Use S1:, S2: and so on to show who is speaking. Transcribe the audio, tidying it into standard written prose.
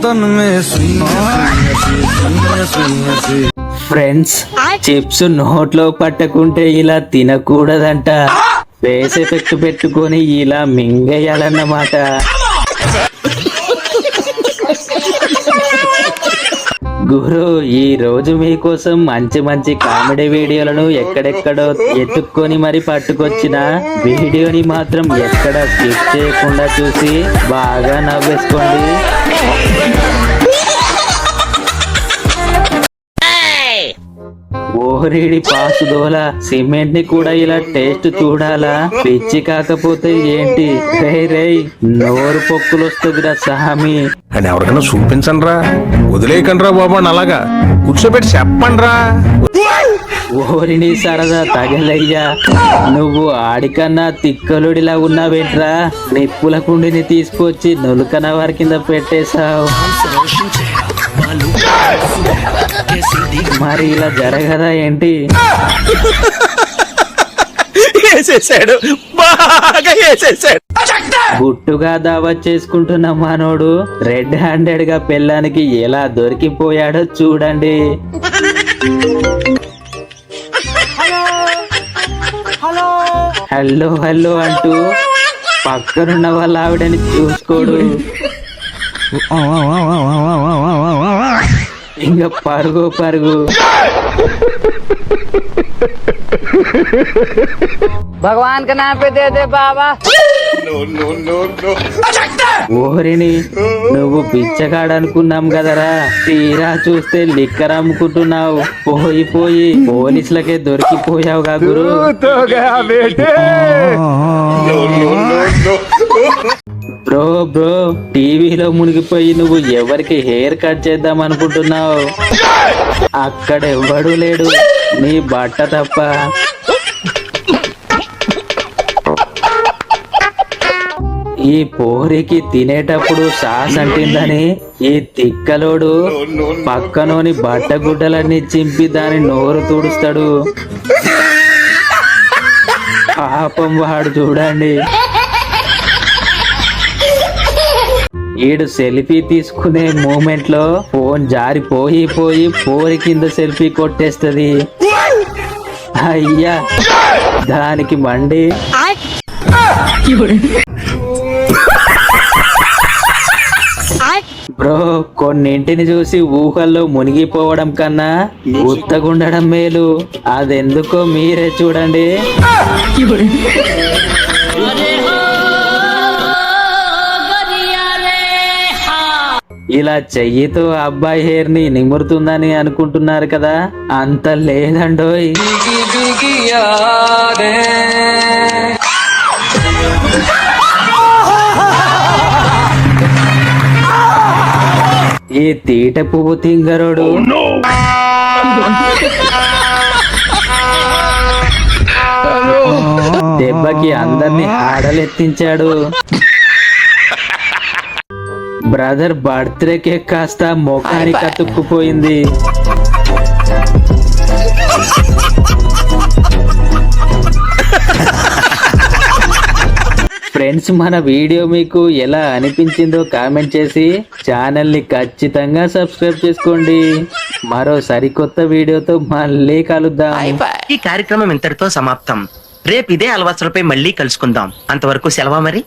S1: तन में
S2: friends, chips నోట్లో పట్టకుంటే ఇలా తినకూడదంట. ఫేస్ ఎఫెక్ట్ పెట్టుకొని ఇలా మింగేయాలన్నమాట. గురు, ఈ రోజు మీకోసం మంచి మంచి కామెడీ వీడియోలను ఎక్కడెక్కడో ఎత్తుక్కొని మరి పట్టుకొచ్చిన వీడియోని మాత్రం ఎక్కడ స్కిప్ చేయకుండా చూసి బాగా నవ్వేసుకోండి. ఓరిడి పాసుదోల, సిమెంట్ ని కూడా ఇలా టేస్ట్ చూడాలా? పిచ్చి కాకపోతే ఏంటి? రేయ్ నోరు పొక్కులు వస్తుందిరా సామి.
S3: అని ఎవరికైనా చూపించండి రా, వదిలేయకండి రా బాబా, అలాగా కూర్చోబెట్టి చెప్పండి రా.
S2: ఓరిని సరదా తగలయ్యా, నువ్వు ఆడికన్నా తిక్కలుడిలా ఉన్నావేంట్రా? నిప్పుల కుండిని తీసుకొచ్చి నులకన వారి కింద పెట్టేశావు. మరి ఇలా జరగదా ఏంటి? గుట్టుగా దావత్ చేసుకుంటున్న మనోడు రెడ్ హ్యాండెడ్ గా పెళ్ళానికి ఎలా దొరికిపోయాడో చూడండి. హలో హలో అంటూ పక్కనున్న వాళ్ళ ఆవిడని చూసుకోడు. ఇంకా పరుగు పరుగు.
S4: भगवान का नाम पे दे दे बाबा.
S2: ఓరిని, నువ్వు బిచ్చగాడనుకున్నాం కదరా, తీరా చూస్తే లిక్కర్ అమ్ముకుంటున్నావు. పోయి పోయి పోలీసులకే దొరికిపోయావుగా గురు. బ్రో బ్రో, టీవీలో మునిగిపోయి నువ్వు ఎవరికి హెయిర్ కట్ చేద్దాం అనుకుంటున్నావు? అక్కడ ఎవ్వడు లేడు, నీ బట్ట తప్ప. ఈ పోరికి తినేటప్పుడు సాస్ అంటిందని ఈ తిక్కలోడు పక్కనోని బట్ట గుడ్డలన్నీ చింపి దాని నోరు తుడుస్తాడు. పాపం వాడు చూడండి. ఈడు సెల్ఫీ తీసుకునే మూమెంట్ లో ఫోన్ జారిపోయి పోయి పోరి కింద సెల్ఫీ కొట్టేస్తది. అయ్యా దానికి మండి. బ్రో, కొన్నింటిని చూసి ఊహల్లో మునిగిపోవడం కన్నా ఉత్తగుండడం మేలు. అదెందుకో మీరే చూడండి. ఇలా చెయ్యితో అబ్బాయి హెయిర్ ని నిమురుతుందని అనుకుంటున్నారు కదా, అంత లేదండోయ్. ఈ తీట పువ్వు తింగరోడు దెబ్బకి అందరినీ ఆడలెత్తించాడు. బ్రదర్ బర్త్డే కేక్ కాస్త మొఖానికి అతుక్కుపోయింది. ఫ్రెండ్స్, మన వీడియో మీకు ఎలా అనిపించిందో కామెంట్ చేసి ఛానల్ ని ఖచ్చితంగా సబ్స్క్రైబ్ చేసుకోండి. మరో సరికొత్త వీడియోతో మళ్ళీ కలుద్దాం.
S5: ఈ కార్యక్రమం ఇంతటితో సమాప్తం. రేపు ఇదే అలవాట్లపై మళ్ళీ కలుసుకుందాం. అంతవరకు సెలవు మరి.